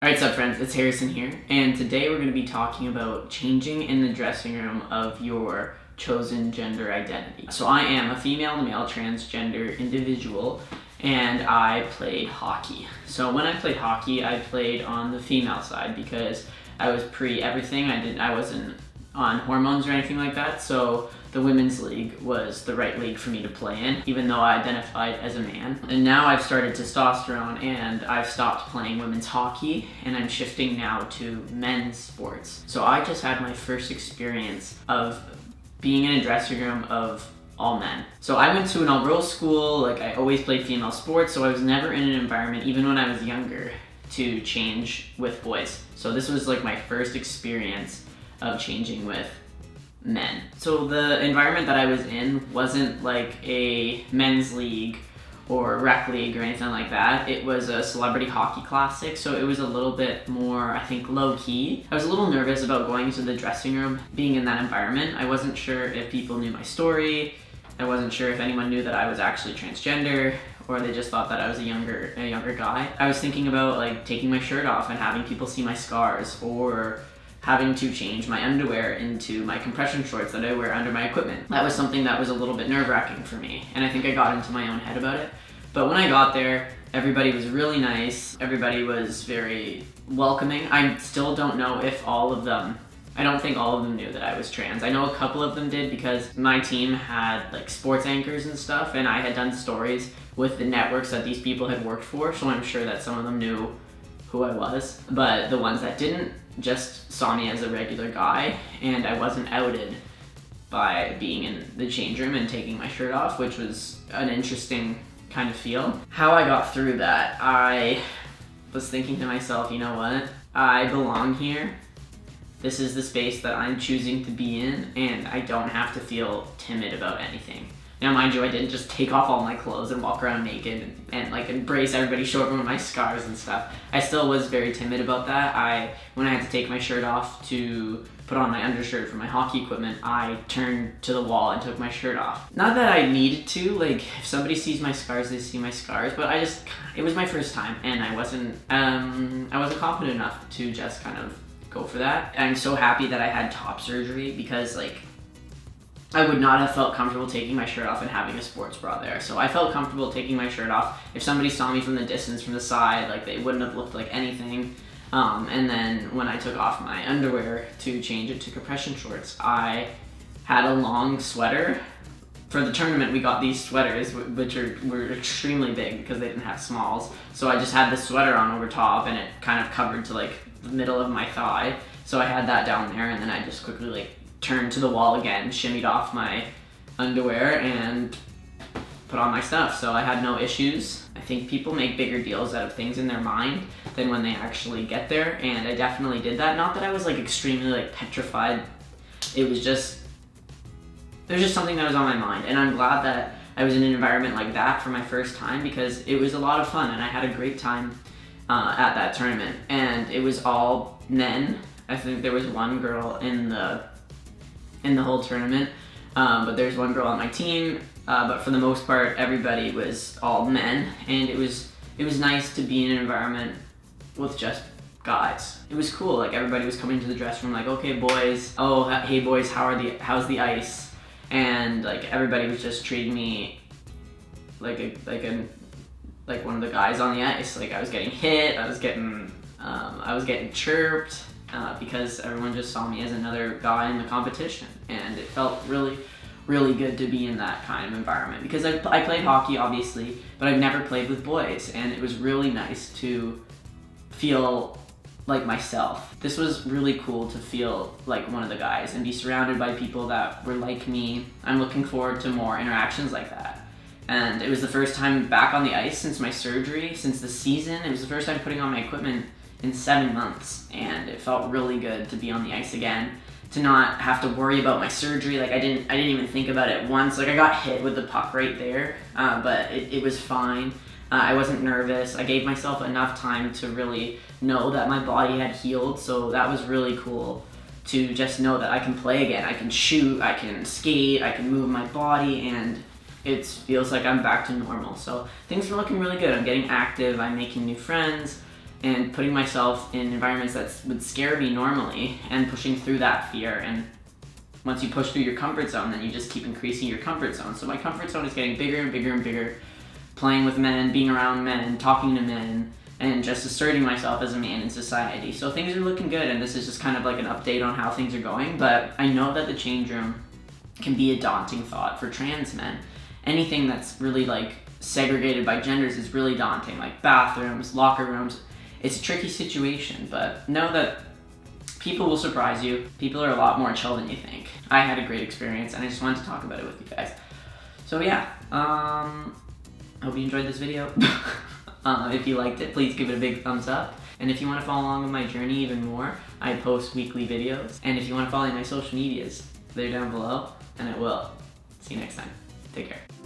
Alright, sup friends, it's Harrison here, and today we're going to be talking about changing in the dressing room of your chosen gender identity. So I am a female to male transgender individual, and I played hockey. So when I played hockey, I played on the female side because I was pre-everything. I wasn't on hormones or anything like that, so the women's league was the right league for me to play in, even though I identified as a man. And now I've started testosterone and I've stopped playing women's hockey and I'm shifting now to men's sports. So I just had my first experience of being in a dressing room of all men. So I went to an all-girls school, like I always played female sports, so I was never in an environment, even when I was younger, to change with boys. So this was like my first experience of changing with men. So the environment that I was in wasn't like a men's league or rec league or anything like that. It was a celebrity hockey classic, so it was a little bit more, I think, low-key. I was a little nervous about going to the dressing room, being in that environment. I wasn't sure if people knew my story. I wasn't sure if anyone knew that I was actually transgender, or they just thought that I was a younger guy. I was thinking about like taking my shirt off and having people see my scars, or having to change my underwear into my compression shorts that I wear under my equipment. That was something that was a little bit nerve-wracking for me, and I think I got into my own head about it. But when I got there, everybody was really nice. Everybody was very welcoming. I still don't know if all of them, I don't think all of them knew that I was trans. I know a couple of them did because my team had like sports anchors and stuff, and I had done stories with the networks that these people had worked for, so I'm sure that some of them knew who I was. But the ones that didn't just saw me as a regular guy, and I wasn't outed by being in the change room and taking my shirt off, which was an interesting kind of feel. How I got through that, I was thinking to myself, you know what? I belong here. This is the space that I'm choosing to be in, and I don't have to feel timid about anything. Now, mind you, I didn't just take off all my clothes and walk around naked and like embrace everybody, show everyone my scars and stuff. I still was very timid about that. When I had to take my shirt off to put on my undershirt for my hockey equipment, I turned to the wall and took my shirt off. Not that I needed to, like if somebody sees my scars, they see my scars, but it was my first time, and I wasn't confident enough to just kind of go for that. I'm so happy that I had top surgery because like I would not have felt comfortable taking my shirt off and having a sports bra there. So I felt comfortable taking my shirt off. If somebody saw me from the distance, from the side, like they wouldn't have looked like anything. And then when I took off my underwear to change it to compression shorts, I had a long sweater. For the tournament, we got these sweaters, which were extremely big because they didn't have smalls. So I just had the sweater on over top, and it kind of covered to like the middle of my thigh. So I had that down there, and then I just quickly like turned to the wall again, shimmied off my underwear, and put on my stuff. So I had no issues. I think people make bigger deals out of things in their mind than when they actually get there, and I definitely did that. Not that I was like extremely like petrified. It was just something that was on my mind, and I'm glad that I was in an environment like that for my first time because it was a lot of fun, and I had a great time at that tournament. And it was all men. I think there was one girl in the whole tournament, but there's one girl on my team, but for the most part everybody was all men, and it was nice to be in an environment with just guys. It was cool. Like everybody was coming to the dressing room like, okay boys, oh hey boys, how's the ice? And like everybody was just treating me like one of the guys on the ice. Like I was getting hit, I was getting chirped, because everyone just saw me as another guy in the competition, and it felt really, really good to be in that kind of environment because I played hockey obviously, but I've never played with boys, and it was really nice to feel like myself. This was really cool to feel like one of the guys and be surrounded by people that were like me. I'm looking forward to more interactions like that. And it was the first time back on the ice since my surgery, since the season. It was the first time putting on my equipment in 7 months, and it felt really good to be on the ice again, to not have to worry about my surgery. Like I didn't even think about it once. Like I got hit with the puck right there, but it was fine. I wasn't nervous. I gave myself enough time to really know that my body had healed, so that was really cool to just know that I can play again. I can shoot, I can skate, I can move my body, and it feels like I'm back to normal. So things are looking really good. I'm getting active, I'm making new friends, and putting myself in environments that would scare me normally and pushing through that fear. And once you push through your comfort zone, then you just keep increasing your comfort zone. So my comfort zone is getting bigger and bigger and bigger, playing with men, being around men, talking to men, and just asserting myself as a man in society. So things are looking good, and this is just kind of like an update on how things are going. But I know that the change room can be a daunting thought for trans men. Anything that's really like segregated by genders is really daunting, like bathrooms, locker rooms. It's a tricky situation, but know that people will surprise you. People are a lot more chill than you think. I had a great experience, and I just wanted to talk about it with you guys. So yeah, hope you enjoyed this video. If you liked it, please give it a big thumbs up. And if you want to follow along with my journey even more, I post weekly videos. And if you want to follow my social medias, they're down below, and it will. See you next time. Take care.